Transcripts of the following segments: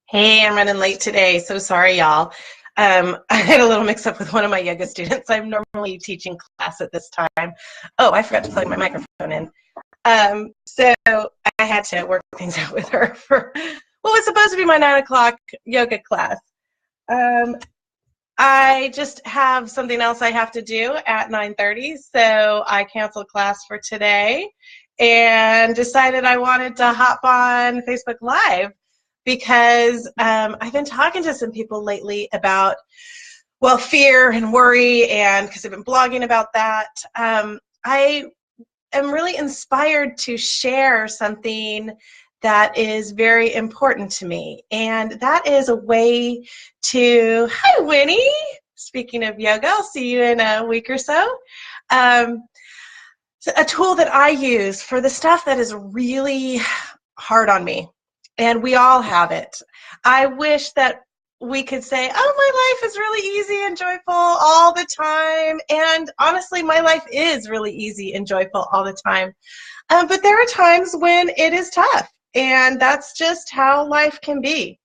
Hey, I'm running late today. So sorry, y'all. I had a little mix up with one of my yoga students. I'm normally teaching class at this time. Oh, I forgot to plug my microphone in. So I had to work things out with her for what was supposed to be my 9 o'clock yoga class. Um, I just have something else I have to do at 9:30, so I canceled class for today and decided I wanted to hop on Facebook Live because I've been talking to some people lately about, well, fear and worry, and because I've been blogging about that. I am really inspired to share something that is very important to me, and that is a way to, hi, Winnie. Speaking of yoga, I'll see you in a week or so. Um, a tool that I use for the stuff that is really hard on me, and we all have it. I wish that we could say, oh, my life is really easy and joyful all the time. And honestly, my life is really easy and joyful all the time. But there are times when it is tough, and that's just how life can be.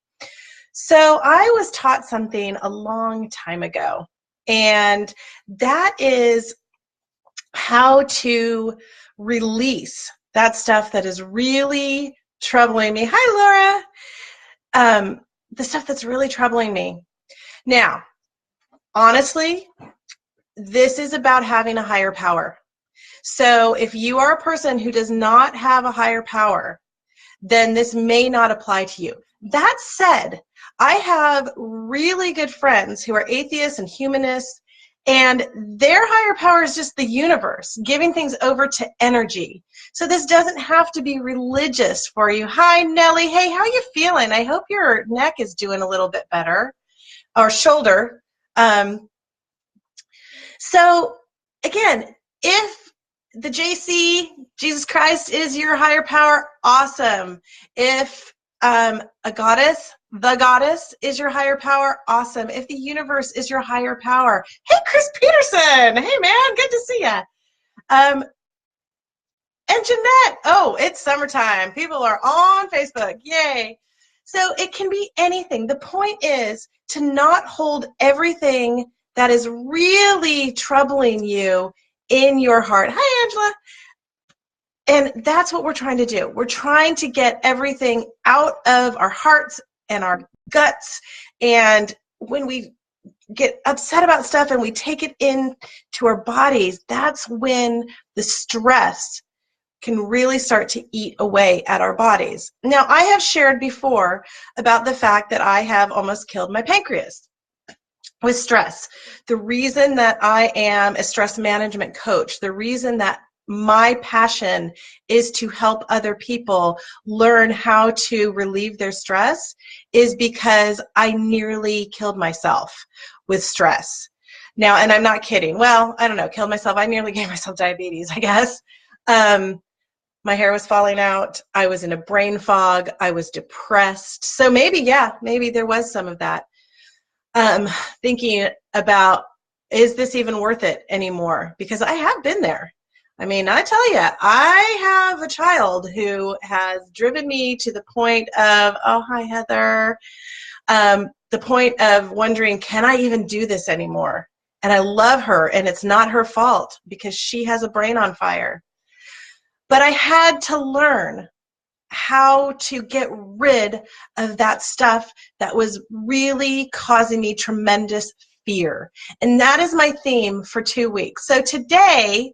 So I was taught something a long time ago, and that is how to release that stuff that is really troubling me. Hi, Laura. The stuff that's really troubling me. Now, honestly, this is about having a higher power. So if you are a person who does not have a higher power, then this may not apply to you. That said, I have really good friends who are atheists and humanists, and their higher power is just the universe, giving things over to energy. So this doesn't have to be religious for you. Hi, Nellie. Hey, how are you feeling? I hope your neck is doing a little bit better, or shoulder. So again, if the JC, Jesus Christ, is your higher power, awesome. If a goddess, the goddess, is your higher power, awesome. If the universe is your higher power, hey, Chris Peterson, hey, man, good to see ya. And Jeanette, oh, it's summertime. People are on Facebook, yay. So it can be anything. The point is to not hold everything that is really troubling you in your heart. Hi, Angela. And that's what we're trying to do. We're trying to get everything out of our hearts and our guts. And when we get upset about stuff and we take it into our bodies, that's when the stress can really start to eat away at our bodies. Now, I have shared before about the fact that I have almost killed my pancreas with stress. The reason that I am a stress management coach, the reason that my passion is to help other people learn how to relieve their stress is because I nearly killed myself with stress. Now, and I'm not kidding. Well, I don't know, killed myself. I nearly gave myself diabetes, I guess. My hair was falling out. I was in a brain fog. I was depressed. So maybe, yeah, maybe there was some of that. Thinking about, is this even worth it anymore? Because I have been there. I mean, I tell you, I have a child who has driven me to the point of, oh, hi, Heather, the point of wondering, can I even do this anymore? And I love her, and it's not her fault because she has a brain on fire. But I had to learn how to get rid of that stuff that was really causing me tremendous fear. And that is my theme for 2 weeks. So today,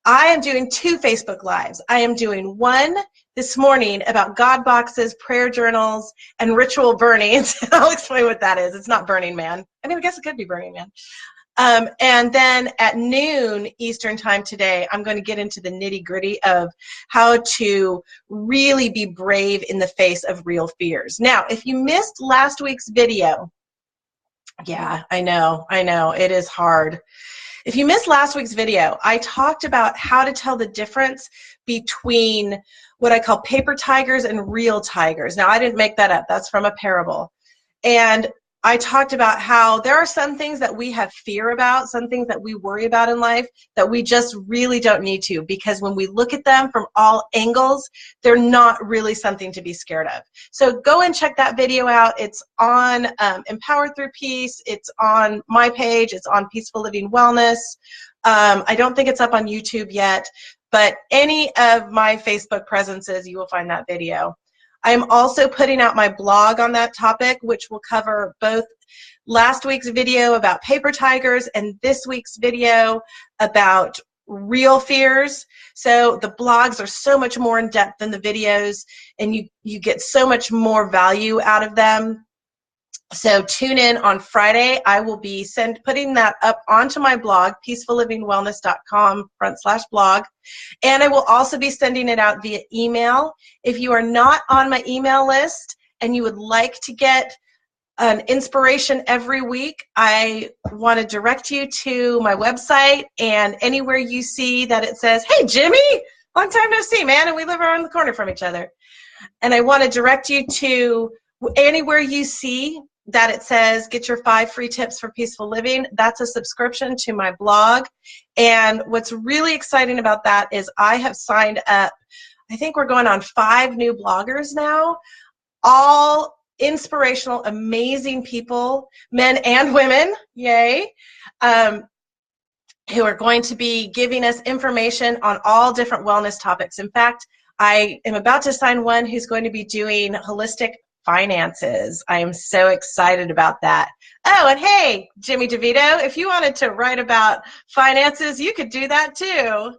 I am doing 2 Facebook Lives. I am doing one this morning about God boxes, prayer journals, and ritual burnings. I'll explain what that is. It's not Burning Man. I mean, I guess it could be Burning Man. And then at noon Eastern time today, I'm going to get into the nitty-gritty of how to really be brave in the face of real fears. Now, if you missed last week's video, yeah, I know, it is hard. If you missed last week's video, I talked about how to tell the difference between what I call paper tigers and real tigers. Now, I didn't make that up. That's from a parable. And I talked about how there are some things that we have fear about, some things that we worry about in life that we just really don't need to, because when we look at them from all angles, they're not really something to be scared of. So go and check that video out. It's on Empowered Through Peace. It's on my page. It's on Peaceful Living Wellness. I don't think it's up on YouTube yet, but any of my Facebook presences, you will find that video. I'm also putting out my blog on that topic, which will cover both last week's video about paper tigers and this week's video about real fears. So the blogs are so much more in depth than the videos, and you get so much more value out of them. So tune in on Friday. I will be putting that up onto my blog, peacefullivingwellness.com/blog. And I will also be sending it out via email. If you are not on my email list and you would like to get an inspiration every week, I want to direct you to my website, and anywhere you see that it says, "Hey, Jimmy, long time no see, man," and we live around the corner from each other. And I want to direct you to anywhere you see that it says get your 5 free tips for peaceful living. That's a subscription to my blog. And what's really exciting about that is I have signed up, I think we're going on 5 new bloggers now, all inspirational, amazing people, men and women, yay, who are going to be giving us information on all different wellness topics. In fact, I am about to sign one who's going to be doing holistic finances. I am so excited about that. Oh, and hey, Jimmy DeVito, if you wanted to write about finances, you could do that too.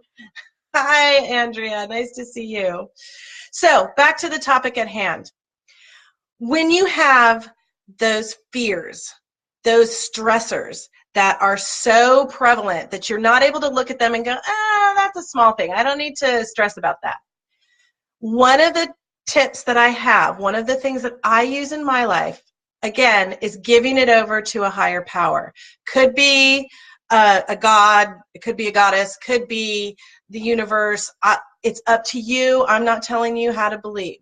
Hi, Andrea. Nice to see you. So back to the topic at hand. When you have those fears, those stressors that are so prevalent that you're not able to look at them and go, that's a small thing. I don't need to stress about that. One of the tips that I have, one of the things that I use in my life, again, is giving it over to a higher power. Could be a god, it could be a goddess, could be the universe. It's up to you. I'm not telling you how to believe.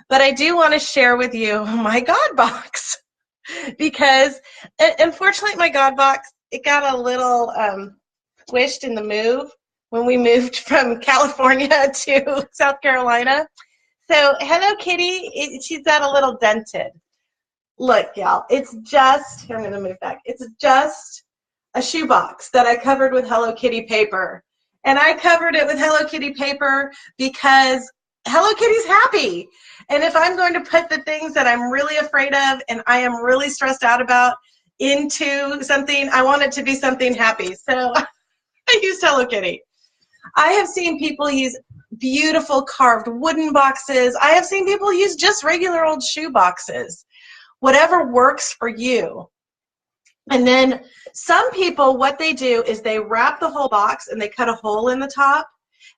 But I do want to share with you my God box, because unfortunately my God box, it got a little squished in the move when we moved from California to South Carolina. So Hello Kitty, she's got a little dented. Look, y'all, it's just, here, I'm going to move back. It's just a shoebox that I covered with Hello Kitty paper. And I covered it with Hello Kitty paper because Hello Kitty's happy. And if I'm going to put the things that I'm really afraid of and I am really stressed out about into something, I want it to be something happy. So I used Hello Kitty. I have seen people use beautiful carved wooden boxes. I have seen people use just regular old shoe boxes. Whatever works for you. And then some people, what they do is they wrap the whole box and they cut a hole in the top,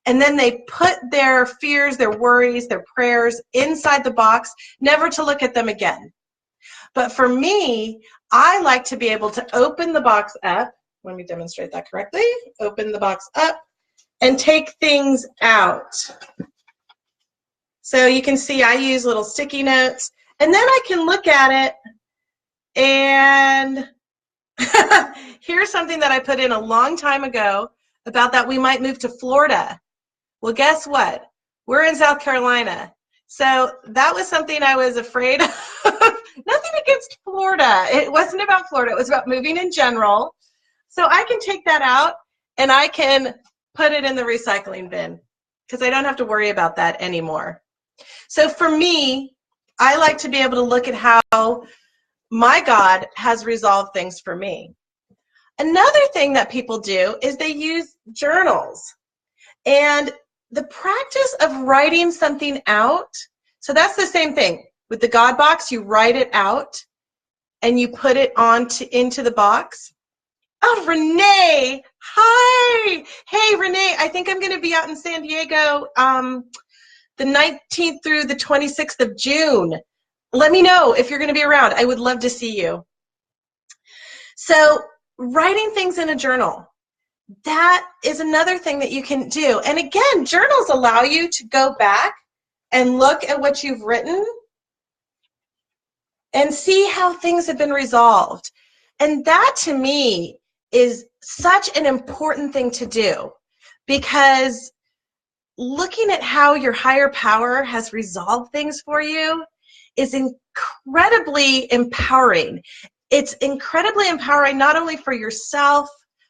and then they put their fears, their worries, their prayers inside the box, never to look at them again. But for me, I like to be able to open the box up. Let me demonstrate that correctly. Open the box up and take things out. So you can see I use little sticky notes, and then I can look at it, and here's something that I put in a long time ago about that we might move to Florida. Well, guess what? We're in South Carolina. So that was something I was afraid of. Nothing against Florida. It wasn't about Florida. It was about moving in general. So I can take that out and I can put it in the recycling bin because I don't have to worry about that anymore. So for me, I like to be able to look at how my God has resolved things for me. Another thing that people do is they use journals. And the practice of writing something out, so that's the same thing. With the God box, you write it out and you put it into the box. Oh, Renee, hi. Hey, Renee, I think I'm going to be out in San Diego the 19th through the 26th of June. Let me know if you're going to be around. I would love to see you. So writing things in a journal, that is another thing that you can do. And again, journals allow you to go back and look at what you've written and see how things have been resolved. And that to me is such an important thing to do, because looking at how your higher power has resolved things for you is incredibly empowering. It's incredibly empowering not only for yourself,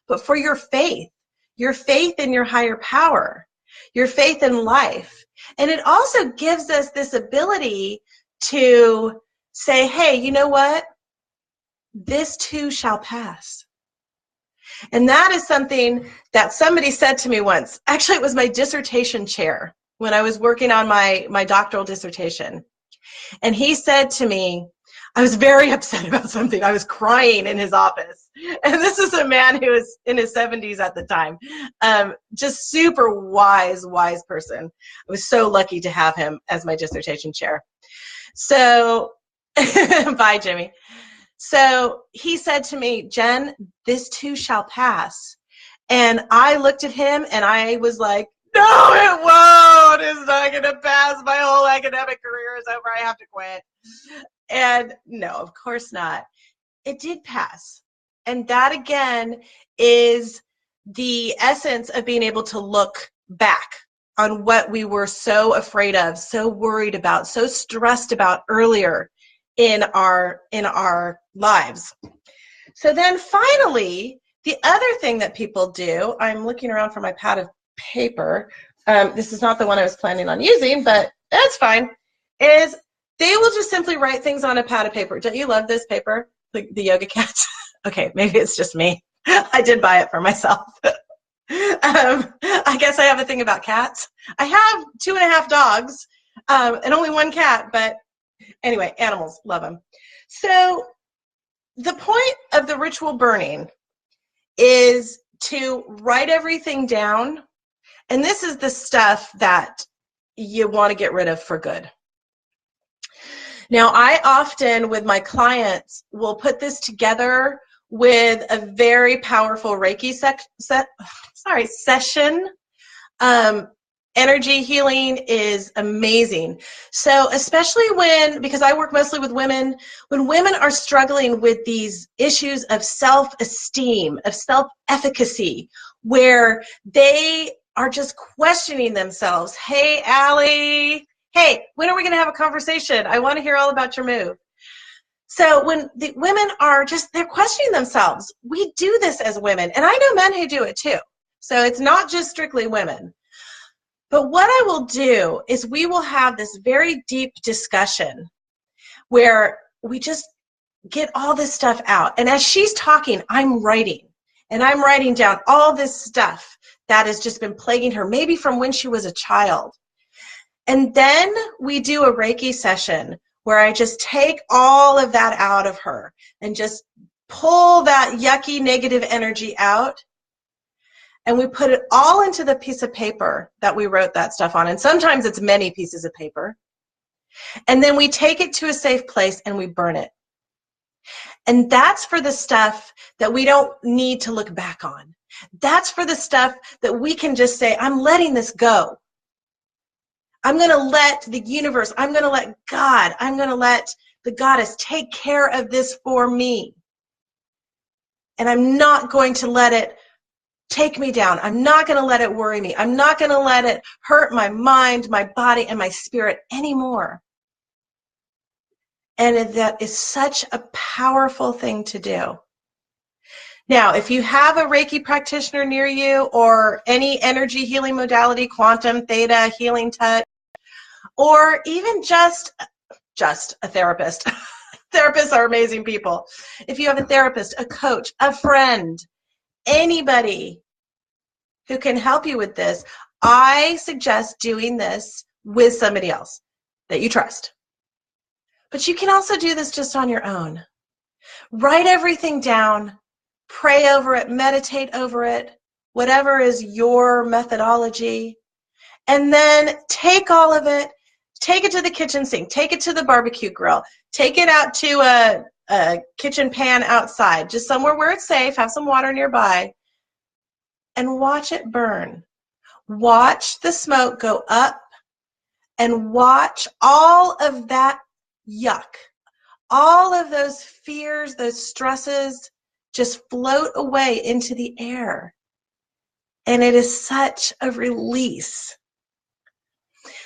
but for your faith in your higher power, your faith in life. And it also gives us this ability to say, hey, you know what? This too shall pass. And that is something that somebody said to me once. Actually, it was my dissertation chair when I was working on my doctoral dissertation. And he said to me, I was very upset about something. I was crying in his office. And this is a man who was in his 70s at the time. Just super wise person. I was so lucky to have him as my dissertation chair. So, bye, Jimmy. So he said to me, Jen, this too shall pass. And I looked at him and I was like, no, it won't. It's not going to pass. My whole academic career is over. I have to quit. And no, of course not. It did pass. And that again is the essence of being able to look back on what we were so afraid of, so worried about, so stressed about earlier in our lives. So then finally, the other thing that people do, I'm looking around for my pad of paper. This is not the one I was planning on using, but that's fine, is they will just simply write things on a pad of paper. Don't you love this paper? The Yoga Cats? Okay, maybe it's just me. I did buy it for myself. I guess I have a thing about cats. I have 2.5 dogs and only 1 cat, but anyway, animals, love them. So the point of the ritual burning is to write everything down. And this is the stuff that you want to get rid of for good. Now, I often, with my clients, will put this together with a very powerful Reiki session. Energy healing is amazing. So especially because I work mostly with women, when women are struggling with these issues of self-esteem, of self-efficacy, where they are just questioning themselves. Hey, Allie, hey, when are we going to have a conversation? I want to hear all about your move. So when the women are they're questioning themselves, we do this as women, and I know men who do it too. So it's not just strictly women. But what I will do is we will have this very deep discussion where we just get all this stuff out. And as she's talking, I'm writing. And I'm writing down all this stuff that has just been plaguing her, maybe from when she was a child. And then we do a Reiki session where I just take all of that out of her and just pull that yucky negative energy out. And we put it all into the piece of paper that we wrote that stuff on. And sometimes it's many pieces of paper. And then we take it to a safe place and we burn it. And that's for the stuff that we don't need to look back on. That's for the stuff that we can just say, I'm letting this go. I'm going to let the universe, I'm going to let God, I'm going to let the goddess take care of this for me. And I'm not going to let it take me down. I'm not going to let it worry me. I'm not going to let it hurt my mind, my body, and my spirit anymore. And that is such a powerful thing to do. Now, if you have a Reiki practitioner near you or any energy healing modality, quantum, theta, healing touch, or even just a therapist. Therapists are amazing people. If you have a therapist, a coach, a friend, anybody who can help you with this, I suggest doing this with somebody else that you trust. But you can also do this just on your own. Write everything down, pray over it, meditate over it, whatever is your methodology, and then take all of it, take it to the kitchen sink, take it to the barbecue grill, take it out to a kitchen pan outside, just somewhere where it's safe, have some water nearby, and watch it burn. Watch the smoke go up and watch all of that yuck, all of those fears, those stresses just float away into the air. And it is such a release.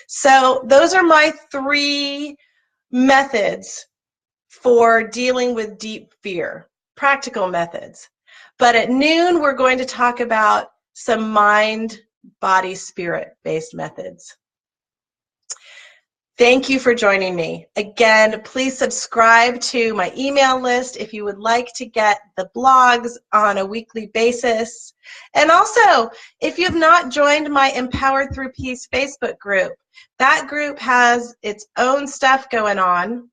So those are my 3 methods for dealing with deep fear, practical methods. But at noon, we're going to talk about some mind, body, spirit-based methods. Thank you for joining me. Again, please subscribe to my email list if you would like to get the blogs on a weekly basis. And also, if you have not joined my Empowered Through Peace Facebook group, that group has its own stuff going on.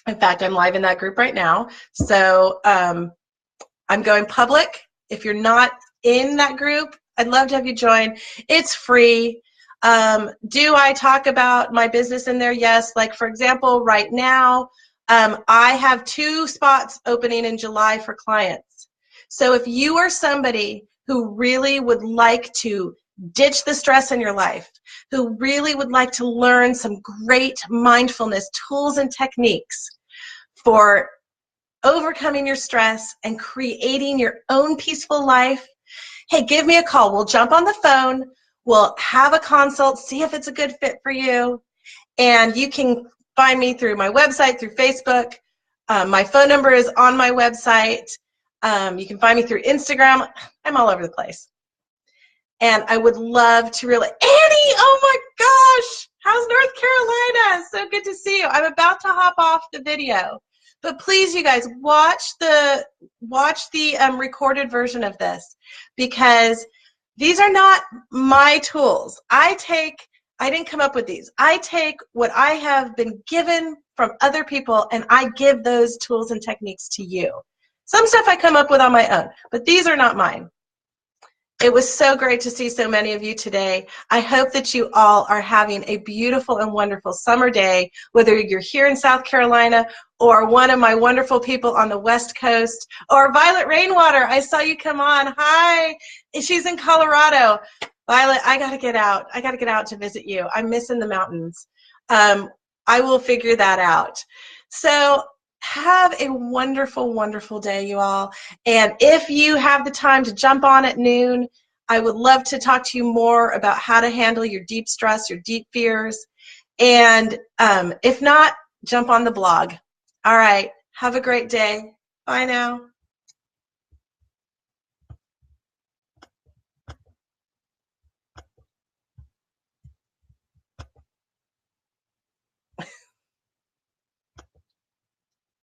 In fact, I'm live in that group right now. So I'm going public. If you're not in that group, I'd love to have you join. It's free. Do I talk about my business in there? Yes. Like, for example, right now, I have 2 spots opening in July for clients. So if you are somebody who really would like to ditch the stress in your life, who really would like to learn some great mindfulness tools and techniques for overcoming your stress and creating your own peaceful life, hey, give me a call. We'll jump on the phone. We'll have a consult, see if it's a good fit for you. And you can find me through my website, through Facebook. My phone number is on my website. You can find me through Instagram. I'm all over the place. And I would love to really, Annie, oh my gosh, how's North Carolina? So good to see you. I'm about to hop off the video. But please, you guys, watch the recorded version of this, because these are not my tools. I didn't come up with these. I take what I have been given from other people, and I give those tools and techniques to you. Some stuff I come up with on my own, but these are not mine. It was so great to see so many of you today. I hope that you all are having a beautiful and wonderful summer day, whether you're here in South Carolina or one of my wonderful people on the West Coast, or Violet Rainwater. I saw you come on. Hi. She's in Colorado. Violet, I got to get out. I got to get out to visit you. I'm missing the mountains. I will figure that out. So have a wonderful, wonderful day, you all. And if you have the time to jump on at noon, I would love to talk to you more about how to handle your deep stress, your deep fears. And if not, jump on the blog. All right. Have a great day. Bye now.